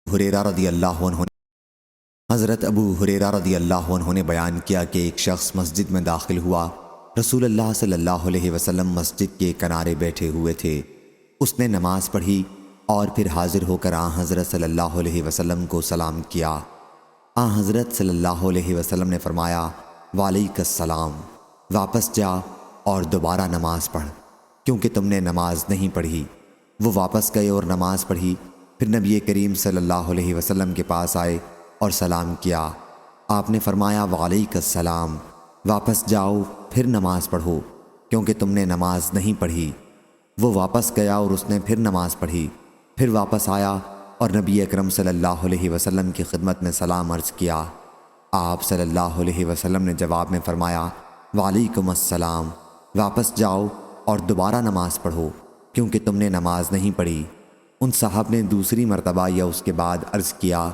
ہریرہ رضی اللہ عنہ حضرت ابو ہریرہ رضی اللہ عنہ نے بیان کیا کہ ایک شخص مسجد میں داخل ہوا۔ رسول اللہ صلی اللہ علیہ وسلم مسجد کے کنارے بیٹھے ہوئے تھے۔ اس نے نماز پڑھی اور پھر حاضر ہو کر آن حضرت صلی اللہ علیہ وسلم کو سلام کیا۔ آن حضرت صلی اللہ علیہ وسلم نے فرمایا وعلیک السلام، واپس جا اور دوبارہ نماز پڑھ کیونکہ تم نے نماز نہیں پڑھی۔ وہ واپس گئے اور نماز پڑھی۔ پھر نبی کریم صلی اللہ علیہ وسلم کے پاس آئے اور سلام کیا۔ آپ نے فرمایا وعلیک السلام، واپس جاؤ پھر نماز پڑھو کیونکہ تم نے نماز نہیں پڑھی۔ وہ واپس گیا اور اس نے پھر نماز پڑھی۔ پھر واپس آیا اور نبی اکرم صلی اللہ علیہ وسلم کی خدمت میں سلام عرض کیا۔ آپ صلی اللہ علیہ وسلم نے جواب میں فرمایا وعلیکم السلام، واپس جاؤ اور دوبارہ نماز پڑھو کیونکہ تم نے نماز نہیں پڑھی۔ ان صاحب نے دوسری مرتبہ یا اس کے بعد عرض کیا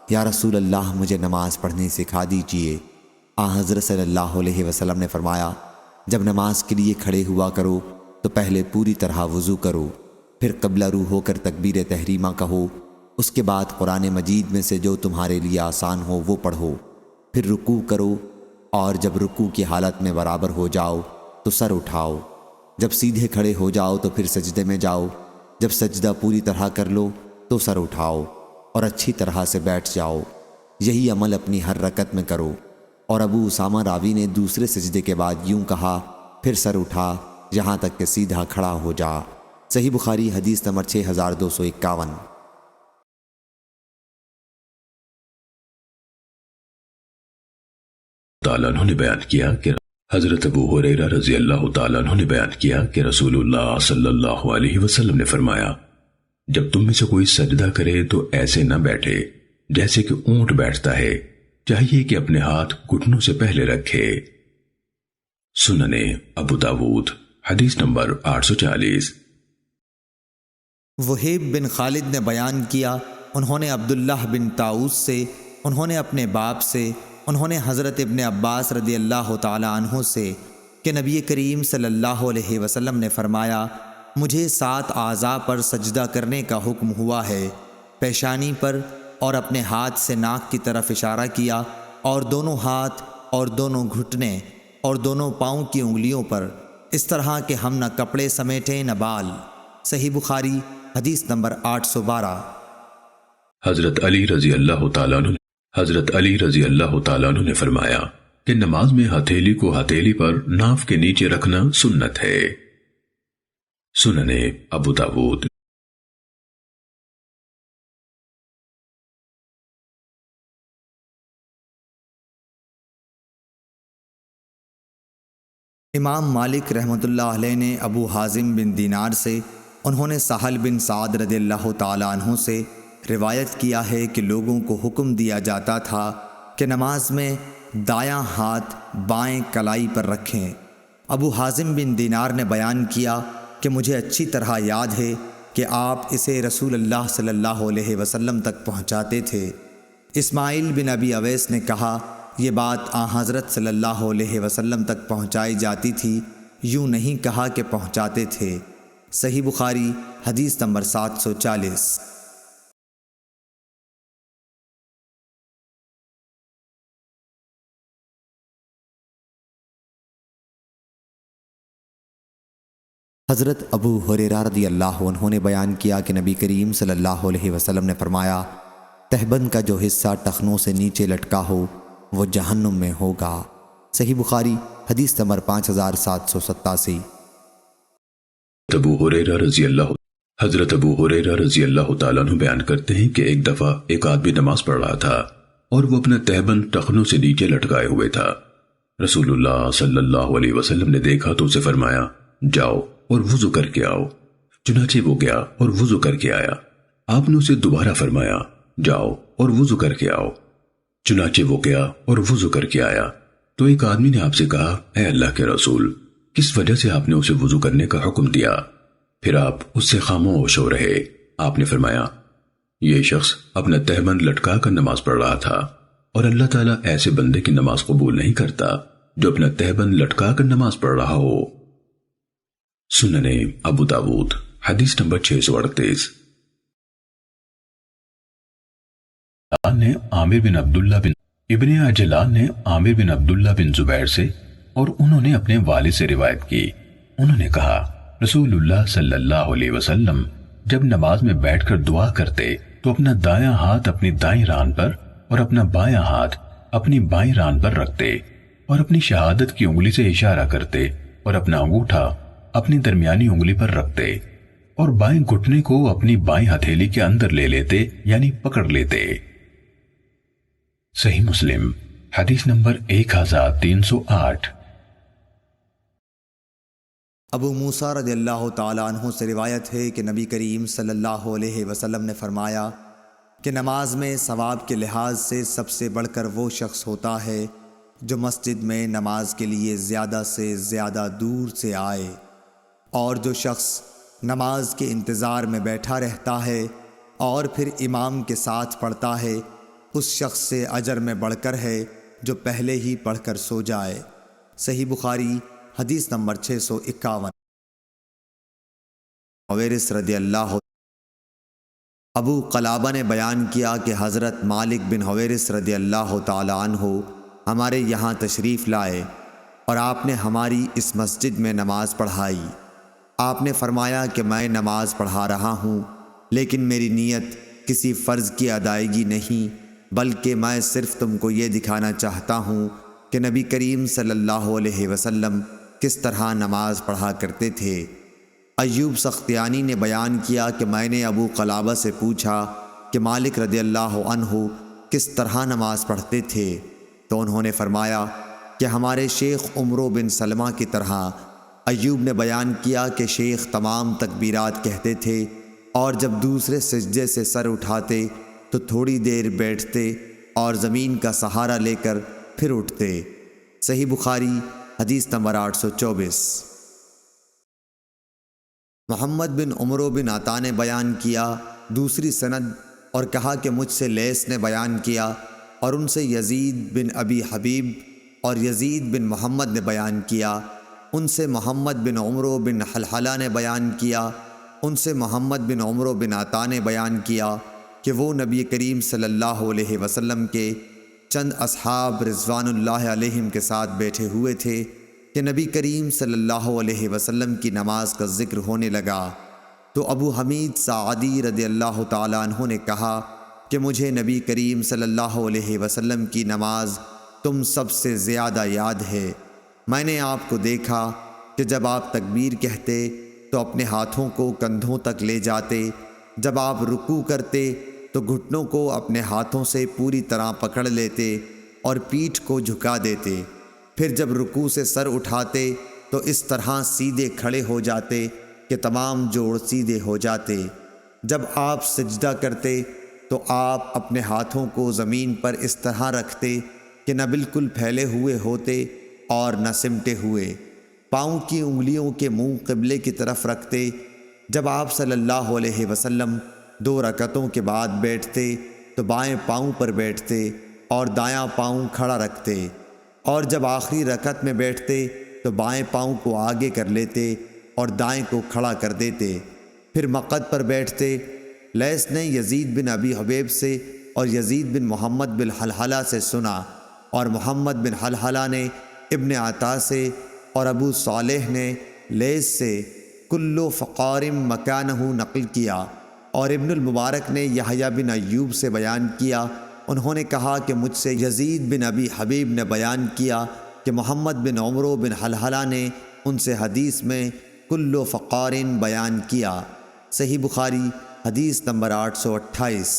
یا رسول اللہ مجھے نماز پڑھنی سکھا دیجئے۔ حضرت صلی اللہ علیہ وسلم نے فرمایا جب نماز کے لیے کھڑے ہوا کرو تو پہلے پوری طرح وضو کرو، پھر قبلہ رو ہو کر تکبیر تحریمہ کہو، اس کے بعد قرآن مجید میں سے جو تمہارے لیے آسان ہو وہ پڑھو، پھر رکوع کرو اور جب رکوع کی حالت میں برابر ہو جاؤ تو سر اٹھاؤ، جب سیدھے کھڑے ہو جاؤ تو پھر سجدے میں جاؤ، جب سجدہ پوری طرح کر لو تو سر اٹھاؤ اور اچھی طرح سے بیٹھ جاؤ۔ یہی عمل اپنی ہر رکعت میں کرو۔ اور ابو اسامہ راوی نے دوسرے سجدے کے بعد یوں کہا پھر سر اٹھا یہاں تک کہ سیدھا کھڑا ہو جا۔ صحیح بخاری حدیث نمبر 6251۔ تعالیٰ عنہ نے بیان کیا کہ حضرت ابو ہریرہ رضی اللہ تعالیٰ عنہ نے بیان کیا کہ رسول اللہ صلی اللہ علیہ وسلم نے فرمایا جب تم میں سے کوئی سجدہ کرے تو ایسے نہ بیٹھے جیسے کہ اونٹ بیٹھتا ہے، چاہیے کہ اپنے ہاتھ گھٹنوں سے پہلے رکھے۔ سننے ابو داود حدیث نمبر 840۔ وہیب بن خالد نے بیان کیا، انہوں نے عبداللہ بن طاؤس سے، انہوں نے اپنے باپ سے، انہوں نے حضرت ابن عباس رضی اللہ تعالی عنہ سے کہ نبی کریم صلی اللہ علیہ وسلم نے فرمایا مجھے 7 اعضاء پر سجدہ کرنے کا حکم ہوا ہے، پیشانی پر اور اپنے ہاتھ سے ناک کی طرف اشارہ کیا، اور دونوں ہاتھ اور دونوں گھٹنے اور دونوں پاؤں کی انگلیوں پر، اس طرح کہ ہم نہ کپڑے سمیٹیں نہ بال۔ صحیح بخاری حدیث نمبر 812۔ حضرت علی رضی اللہ تعالیٰ عنہ نے فرمایا کہ نماز میں ہتھیلی کو ہتھیلی پر ناف کے نیچے رکھنا سنت ہے۔ سننے ابو داود۔ امام مالک رحمۃ اللہ علیہ نے ابو حازم بن دینار سے، انہوں نے سہل بن سعد رضی اللہ تعالیٰ عنہ سے روایت کیا ہے کہ لوگوں کو حکم دیا جاتا تھا کہ نماز میں دایاں ہاتھ بائیں کلائی پر رکھیں۔ ابو حازم بن دینار نے بیان کیا کہ مجھے اچھی طرح یاد ہے کہ آپ اسے رسول اللہ صلی اللہ علیہ وسلم تک پہنچاتے تھے۔ اسماعیل بن ابی اویس نے کہا یہ بات حضرت صلی اللہ علیہ وسلم تک پہنچائی جاتی تھی، یوں نہیں کہا کہ پہنچاتے تھے۔ صحیح بخاری حدیث نمبر 740۔ حضرت ابو ہریرہ رضی اللہ عنہ نے بیان کیا کہ نبی کریم صلی اللہ علیہ وسلم نے فرمایا تہبند کا جو حصہ ٹخنوں سے نیچے لٹکا ہو وہ جہنم میں ہوگا۔ صحیح بخاری حدیث نمبر 5787۔ حضرت ابو ہریرہ رضی اللہ تعالیٰ عنہ بیان کرتے ہیں کہ ایک دفعہ ایک آدمی نماز پڑھ رہا تھا اور وہ اپنا تہبند ٹخنوں سے نیچے لٹکائے ہوئے تھا۔ رسول اللہ صلی اللہ علیہ وسلم نے دیکھا تو اسے فرمایا جاؤ اور وضو کر کے آؤ۔ چنانچہ وہ گیا اور وضو کر کے آیا۔ آپ نے اسے دوبارہ فرمایا جاؤ اور وضو کر کے آؤ۔ چنانچہ وہ گیا اور وضو کر کے آیا تو ایک آدمی نے آپ سے کہا اے اللہ کے رسول، کس وجہ سے آپ نے اسے وضو کرنے کا حکم دیا؟ پھر آپ اس سے خاموش ہو رہے۔ آپ نے فرمایا یہ شخص اپنا تہبند لٹکا کر نماز پڑھ رہا تھا، اور اللہ تعالیٰ ایسے بندے کی نماز قبول نہیں کرتا جو اپنا تہبند لٹکا کر نماز پڑھ رہا ہو۔ سننے ابو داود حدیث نمبر 638۔ نے عامر بن عبداللہ بن زبیر سے اور انہوں نے اپنے والد سے روایت کی۔ انہوں نے کہا رسول اللہ صلی اللہ علیہ وسلم جب نماز میں بیٹھ کر دعا کرتے تو اپنا دایاں ہاتھ اپنی دائیں ران پر اور اپنا بایاں ہاتھ اپنی بائیں ران پر رکھتے اور اپنی شہادت کی انگلی سے اشارہ کرتے اور اپنا انگوٹھا اپنی درمیانی انگلی پر رکھتے اور بائیں گھٹنے کو اپنی بائیں ہتھیلی کے اندر لے لیتے یعنی پکڑ لیتے۔ صحیح مسلم حدیث نمبر 1308۔ ابو موسیٰ رضی اللہ تعالیٰ عنہ سے روایت ہے کہ نبی کریم صلی اللہ علیہ وسلم نے فرمایا کہ نماز میں ثواب کے لحاظ سے سب سے بڑھ کر وہ شخص ہوتا ہے جو مسجد میں نماز کے لیے زیادہ سے زیادہ دور سے آئے، اور جو شخص نماز کے انتظار میں بیٹھا رہتا ہے اور پھر امام کے ساتھ پڑھتا ہے اس شخص سے اجر میں بڑھ کر ہے جو پہلے ہی پڑھ کر سو جائے۔ صحیح بخاری حدیث نمبر 651۔ حویرث رضی اللہ ابو قلابہ نے بیان کیا کہ حضرت مالک بن حویرث رضی اللہ تعالی عنہ ہمارے یہاں تشریف لائے اور آپ نے ہماری اس مسجد میں نماز پڑھائی۔ آپ نے فرمایا کہ میں نماز پڑھا رہا ہوں لیکن میری نیت کسی فرض کی ادائیگی نہیں، بلکہ میں صرف تم کو یہ دکھانا چاہتا ہوں کہ نبی کریم صلی اللہ علیہ وسلم کس طرح نماز پڑھا کرتے تھے۔ ایوب سختیانی نے بیان کیا کہ میں نے ابو قلابہ سے پوچھا کہ مالک رضی اللہ عنہ کس طرح نماز پڑھتے تھے، تو انہوں نے فرمایا کہ ہمارے شیخ عمرو بن سلمہ کی طرح۔ ایوب نے بیان کیا کہ شیخ تمام تکبیرات کہتے تھے اور جب دوسرے سجدے سے سر اٹھاتے تو تھوڑی دیر بیٹھتے اور زمین کا سہارا لے کر پھر اٹھتے۔ صحیح بخاری حدیث نمبر 824۔ محمد بن عمرو بن عطا نے بیان کیا دوسری سند اور کہا کہ مجھ سے لیث نے بیان کیا اور ان سے یزید بن ابی حبیب اور یزید بن محمد نے بیان کیا، ان سے محمد بن عمرو بن حلحلہ نے بیان کیا، ان سے محمد بن عمرو بن عطا نے بیان کیا کہ وہ نبی کریم صلی اللہ علیہ وسلم کے چند اصحاب رضوان اللہ علیہم کے ساتھ بیٹھے ہوئے تھے کہ نبی کریم صلی اللہ علیہ وسلم کی نماز کا ذکر ہونے لگا، تو ابو حمید ساعدی رضی اللہ تعالیٰ عنہ نے کہا کہ مجھے نبی کریم صلی اللہ علیہ وسلم کی نماز تم سب سے زیادہ یاد ہے۔ میں نے آپ کو دیکھا کہ جب آپ تکبیر کہتے تو اپنے ہاتھوں کو کندھوں تک لے جاتے، جب آپ رکوع کرتے تو گھٹنوں کو اپنے ہاتھوں سے پوری طرح پکڑ لیتے اور پیٹھ کو جھکا دیتے، پھر جب رکوع سے سر اٹھاتے تو اس طرح سیدھے کھڑے ہو جاتے کہ تمام جوڑ سیدھے ہو جاتے، جب آپ سجدہ کرتے تو آپ اپنے ہاتھوں کو زمین پر اس طرح رکھتے کہ نہ بالکل پھیلے ہوئے ہوتے اور نہ سمٹے ہوئے، پاؤں کی انگلیوں کے منہ قبلے کی طرف رکھتے، جب آپ صلی اللہ علیہ وسلم 2 رکعتوں کے بعد بیٹھتے تو بائیں پاؤں پر بیٹھتے اور دایاں پاؤں کھڑا رکھتے، اور جب آخری رکعت میں بیٹھتے تو بائیں پاؤں کو آگے کر لیتے اور دائیں کو کھڑا کر دیتے، پھر مقعد پر بیٹھتے۔ لیث نے یزید بن ابی حبیب سے اور یزید بن محمد بن حلحلہ سے سنا، اور محمد بن حلحلہ نے ابن عطا سے اور ابو صالح نے لیث سے کلو فقارم مکانہ نقل کیا، اور ابن المبارک نے یحییٰ بن ایوب سے بیان کیا، انہوں نے کہا کہ مجھ سے یزید بن ابی حبیب نے بیان کیا کہ محمد بن عمرو بن حلحلہ نے ان سے حدیث میں کلو فقارن بیان کیا۔ صحیح بخاری حدیث نمبر 828۔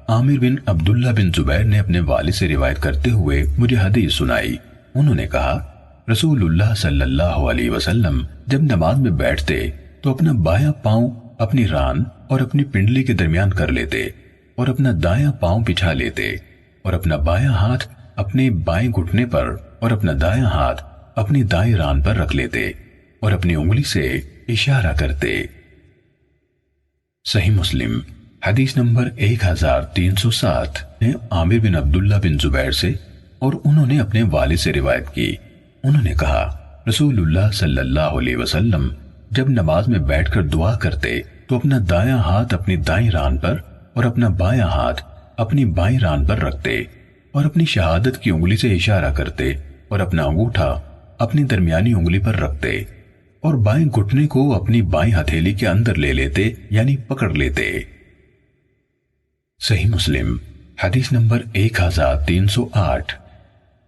عامر بن عبداللہ بن زبیر نے اپنے والد سے روایت کرتے ہوئے مجھے حدیث سنائی۔ انہوں نے کہا رسول اللہ صلی اللہ علیہ وسلم جب نماز میں بیٹھتے تو اپنا بایاں پاؤں اپنی ران اور اپنی پنڈلی کے درمیان کر لیتے اور اپنا دایاں پاؤں بچھا لیتے اور اپنا بایاں ہاتھ اپنے بائیں گھٹنے پر اور اپنا دایاں ہاتھ اپنی دائیں ران پر رکھ لیتے اور اپنی انگلی سے اشارہ کرتے۔ صحیح مسلم حدیث نمبر 1307 نے عامر بن عبداللہ بن زبیر سے اور انہوں نے اپنے والد سے روایت کی، انہوں نے کہا رسول اللہ صلی اللہ علیہ وسلم جب نماز میں بیٹھ کر دعا کرتے تو اپنا دایاں ہاتھ اپنی دائیں ران پر اور اپنا بایاں ہاتھ اپنی بائیں ران پر رکھتے اور اپنی شہادت کی انگلی سے اشارہ کرتے اور اپنا انگوٹھا اپنی درمیانی انگلی پر رکھتے اور بائیں گھٹنے کو اپنی بائیں ہتھیلی کے اندر لے لیتے یعنی پکڑ لیتے۔ صحیح مسلم حدیث نمبر 1308۔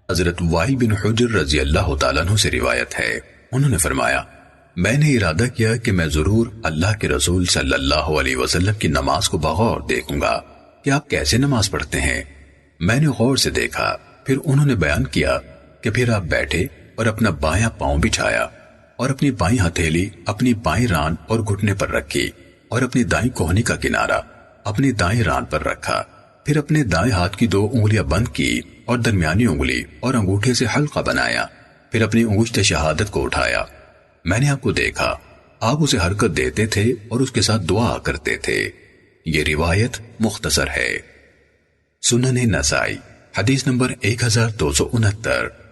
حضرت وائل بن حجر رضی اللہ تعالیٰ عنہ سے روایت ہے، انہوں نے فرمایا میں نے ارادہ کیا کہ میں ضرور اللہ کے رسول صلی اللہ علیہ وسلم کی نماز کو بغور دیکھوں گا کہ آپ کیسے نماز پڑھتے ہیں۔ میں نے غور سے دیکھا، پھر انہوں نے بیان کیا کہ پھر آپ بیٹھے اور اپنا بایاں پاؤں بچھایا اور اپنی بائیں ہتھیلی اپنی بائیں ران اور گھٹنے پر رکھی اور اپنی دائیں کوہنی کا کنارہ اپنی دائیں ران پر رکھا، پھر اپنے دائیں ہاتھ کی 2 انگلیاں بند کی اور درمیانی انگلی اور انگوٹھے سے حلقہ بنایا، پھر اپنی انگشت شہادت کو اٹھایا۔ میں نے آپ کو دیکھا، آپ اسے حرکت دیتے تھے اور اس کے ساتھ دعا کرتے تھے۔ یہ روایت مختصر ہے۔ سنن نسائی حدیث نمبر 1269۔